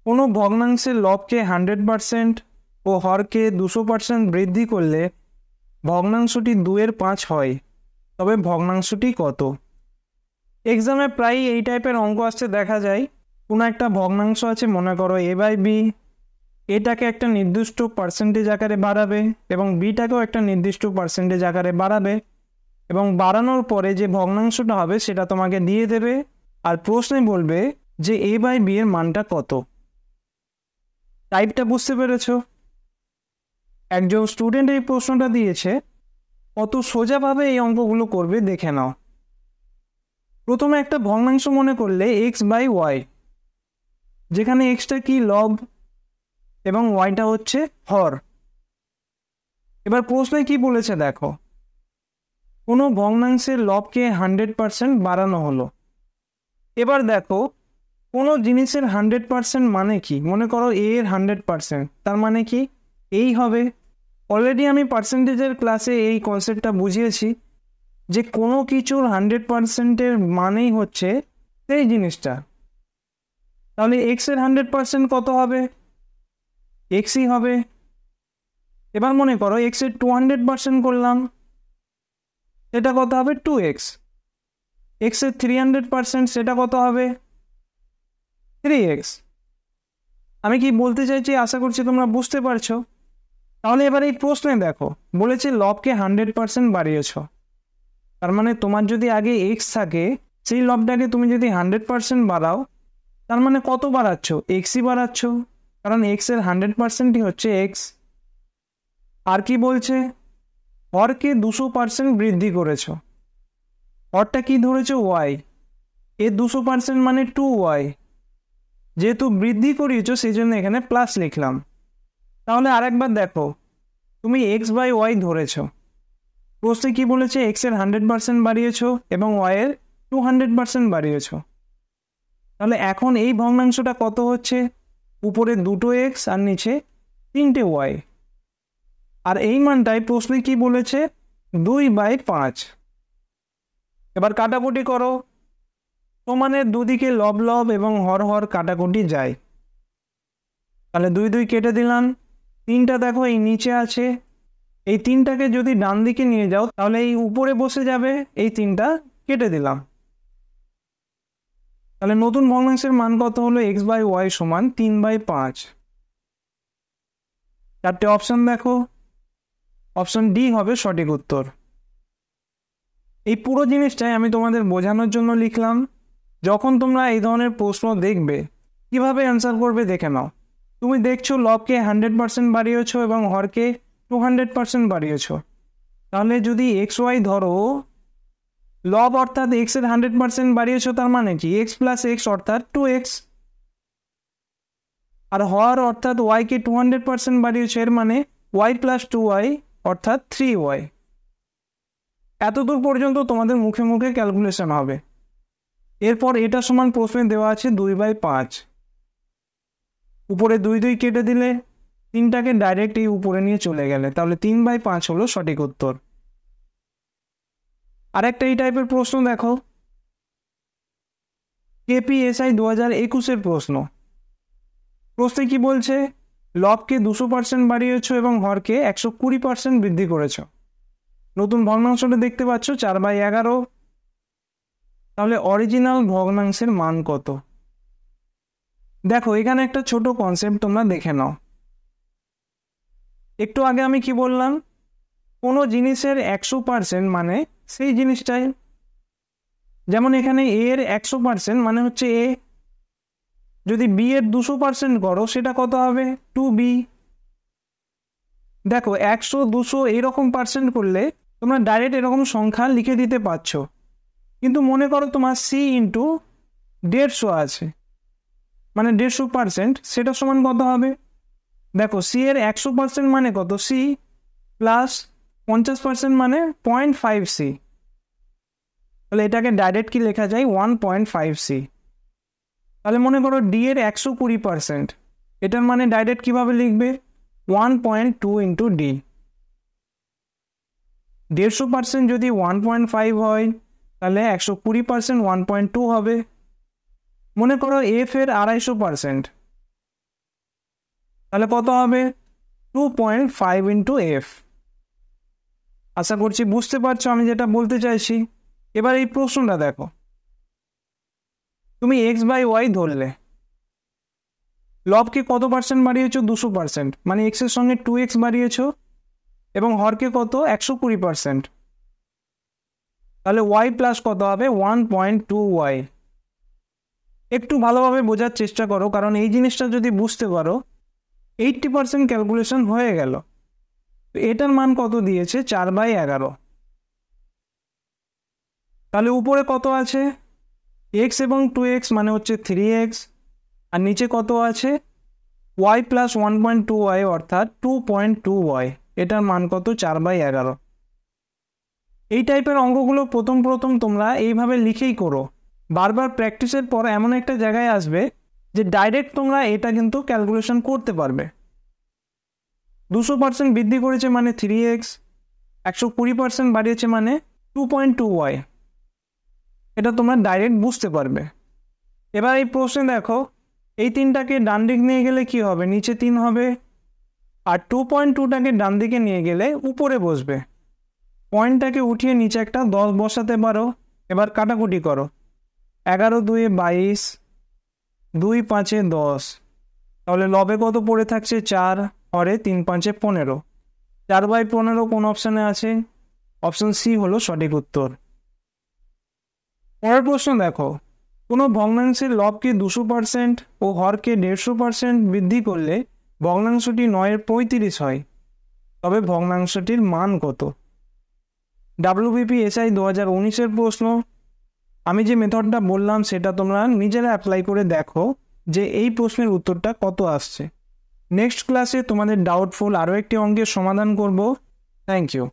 কোনো ভগ্নাংশের লবকে 100% ও হরকে 200% বৃদ্ধি করলে ভগ্নাংশটি 2/5 হয়, তবে ভগ্নাংশটি কত? এক্সামে প্রায়ই এই টাইপের অঙ্ক আসতে দেখা যায়। কোনো একটা ভগ্নাংশ আছে, মনে করো a/b, এটাকে একটা নির্দিষ্ট পার্সেন্টেজ আকারে বাড়াবে এবং বিটাকেও একটা নির্দিষ্ট পার্সেন্টেজ আকারে বাড়াবে, এবং বাড়ানোর পরে যে ভগ্নাংশটা হবে সেটা তোমাকে দিয়ে দেবে, আর প্রশ্নে বলবে যে a/b এর মানটা কত। টাইপটা বুঝতে পেরেছো? একজন স্টুডেন্ট এই প্রশ্নটা দিয়েছে, কত সোজাভাবে এই অঙ্কগুলো করবে দেখে নাও। প্রথমে একটা ভগ্নাংশ মনে করলে x/y, যেখানে এক্সটা কি লব এবং ওয়াইটা হচ্ছে হর। এবার প্রশ্নে কি বলেছে দেখো, কোনো ভগ্নাংশের লবকে 100% বাড়ানো হলো। এবার দেখো কোনো জিনিসের 100% মানে কি, মনে করো a এর 100%, তার মানে কি এই হবে। অলরেডি আমি পার্সেন্টেজের ক্লাসে এই কনসেপ্টটা বুঝিয়েছি যে কোনো কিছুর 100%-এর মানেই হচ্ছে সেই জিনিসটা। তাহলে এক্স এর 100% কত হবে? এক্সই হবে। এবার মনে করো এক্স এর 200% করলাম, সেটা কত হবে? 2x। এক্স এর 300% সেটা কত হবে? 3x। আমি কি বলতে চাইছি আশা করছি তোমরা বুঝতে পারছো। তাহলে এবার এই প্রশ্নে দেখো বলেছে লবকে 100% বাড়িয়েছ, তার মানে তোমার যদি আগে এক্স থাকে সেই লবটাকে তুমি যদি 100% বাড়াও, তার মানে কত বাড়াচ্ছ? এক্সই বাড়াচ্ছ, কারণ এক্স এর 100%ই হচ্ছে এক্স। আর কি বলছে? হরকে 200% বৃদ্ধি করেছ। হরটা কি ধরেছো? ওয়াই। এর 200% মানে 2y। যেহেতু বৃদ্ধি করিয়েছ সেই জন্য এখানে প্লাস লিখলাম। তাহলে আরেকবার দেখো, তুমি x/y ধরেছ, প্রশ্নে কি বলেছে? এক্স এর 100% বাড়িয়েছ এবং ওয়াই এর 200% বাড়িয়েছ। তাহলে এখন এই ভগ্নাংশটা কত হচ্ছে? উপরে 2 এক্স আর নিচে 3 ওয়াই। আর এই মানটাই প্রশ্নে কি বলেছে? 2/5। এবার কাটাকুটি করো, সমানের দুদিকে লব লব এবং হর হর কাটাকুটি যায়। তাহলে 2 2 কেটে দিলাম। 3টা দেখো এই নিচে আছে, এই 3টাকে যদি ডান দিকে নিয়ে যাও তাহলে এই উপরে বসে যাবে, এই 3টা কেটে দিলাম। তাহলে নতুন ভগ্নাংশের মান কত হলো? x/y সমান 3/5। চারটে অপশন দেখো, অপশন ডি হবে সঠিক উত্তর। এই পুরো জিনিসটাই আমি তোমাদের বোঝানোর জন্য লিখলাম। যখন তোমরা এই ধরনের প্রশ্ন দেখবে কিভাবে অ্যান্সার করবে দেখে নাও। তুমি দেখছো লবকে 100% বাড়িয়েছো এবং হরকে 200% বাড়িয়েছো। তাহলে যদি xy ধরো, লব অর্থাৎ এক্স এর 100% বাড়িয়েছো, তার মানে কি x + x অর্থাৎ 2x। আর হর অর্থাৎ y কে 200% বাড়িয়েছো, এর মানে y + 2y অর্থাৎ 3y। এতদূর পর্যন্ত তোমাদের মুখে মুখে ক্যালকুলেশন হবে। এরপর এটা সমান প্রশ্নে দেওয়া আছে 2/5। উপরে 2 2 কেটে দিলে 3টাকে ডাইরেক্ট এই উপরে নিয়ে চলে গেলে, তাহলে 3/5 হলো সঠিক উত্তর। আরেকটা এই টাইপের প্রশ্ন দেখো, KPSI 2021-এর প্রশ্ন। প্রশ্নে কি বলছে? লবকে 200% বাড়িয়েছো এবং হরকে 120% বৃদ্ধি করেছো। নতুন ভগ্নাংশটা দেখতে পাচ্ছ 4/11। তাহলে অরিজিনাল ভগ্নাংশের মান কত? দেখো এখানে একটা ছোট কনসেপ্ট তোমরা দেখে নাও। একটু আগে আমি কি বললাম? কোনো জিনিসের 100% মানে সেই জিনিসটাই। যেমন এখানে a এর 100% মানে হচ্ছে a। যদি b এর 200% করো সেটা কত হবে? 2b। দেখো 100 200 এরকম পার্সেন্ট করলে তোমরা ডাইরেক্ট এরকম সংখ্যা লিখে দিতে পারছো, কিন্তু মনে করো তোমার c × 150 আছে, মানে 150%, সেটা সমান কত হবে? দেখো c এর 100% মানে কত? c প্লাস 50% মানে 0.5c। তাহলে এটাকে ডাইরেক্ট কি লেখা যায়? 1.5c। তাহলে মনে করো d এর 120%, এটার মানে ডাইরেক্ট কিভাবে লিখবে? 1.2 × d। 150% যদি 1.5 হয় তাহলে 120% 1.2 হবে। মনে করো f এর 250%, তাহলে কত হবে 2.5 ইন্টু এফ। আশা করছি বুঝতে পারছো আমি যেটা বলতে চাইছি। এবার এই প্রশ্নটা দেখো, তুমি এক্স বাই ওয়াই ধরলে, লবকে কত পার্সেন্ট বাড়িয়েছো 200%, মানে এক্সের সঙ্গে 2x বাড়িয়েছো, এবং হরকে কত 120%। তাহলে ওয়াই প্লাস কত হবে 1.2y। একটু ভালোভাবে বোঝার চেষ্টা করো, কারণ এই জিনিসটা যদি বুঝতে পারো 80% ক্যালকুলেশন হয়ে গেল। এটার মান কত দিয়েছে 4/11। তাহলে উপরে কত আছে x এবং 2x মানে হচ্ছে 3x, আর নিচে কত আছে y প্লাস 1.2y অর্থাৎ 2.2y। এটার মান কত 4/11। এই টাইপের অঙ্কগুলো প্রথম তোমরা এইভাবে লিখেই করো। বারবার প্র্যাকটিসের পর এমন একটা জায়গায় আসবে যে ডাইরেক্ট তোমরা এটা কিন্তু ক্যালকুলেশন করতে পারবে। 200% বৃদ্ধি করেছে মানে 3x, 120% বাড়িয়েছে মানে 2.2y। এটা তোমরা ডাইরেক্ট বুঝতে পারবে। এবার এই প্রশ্নে দেখো, এই 3টাকে ডান দিক নিয়ে গেলে কি হবে, নিচে 3 হবে, আর 2.2টাকে ডান দিকে নিয়ে গেলে উপরে বসবে। পয়েন্টটাকে উঠিয়ে নিচে একটা 10 বসাতে পারো। এবার কাটাকুটি করো, 11 2 22, 2 5 10। তাহলে লবে কত পড়ে থাকছে 4, হরে 3 5 15। 4/15 কোন অপশানে আছে, অপশন সি হলো সঠিক উত্তর। পরের প্রশ্ন দেখো, কোনো ভগ্নাংশের লবকে 200% ও হরকে 150% বৃদ্ধি করলে ভগ্নাংশটি 9/35 হয়, তবে ভগ্নাংশটির মান কত? WBPSI 2019-এর প্রশ্ন। আমি যে মেথডটা বললাম সেটা তোমরা নিজেরা অ্যাপ্লাই করে দেখো যে এই প্রশ্নের উত্তরটা কত আসছে। নেক্সট ক্লাসে তোমাদের ডাউটফুল আরও একটি অঙ্কের সমাধান করব। Thank you.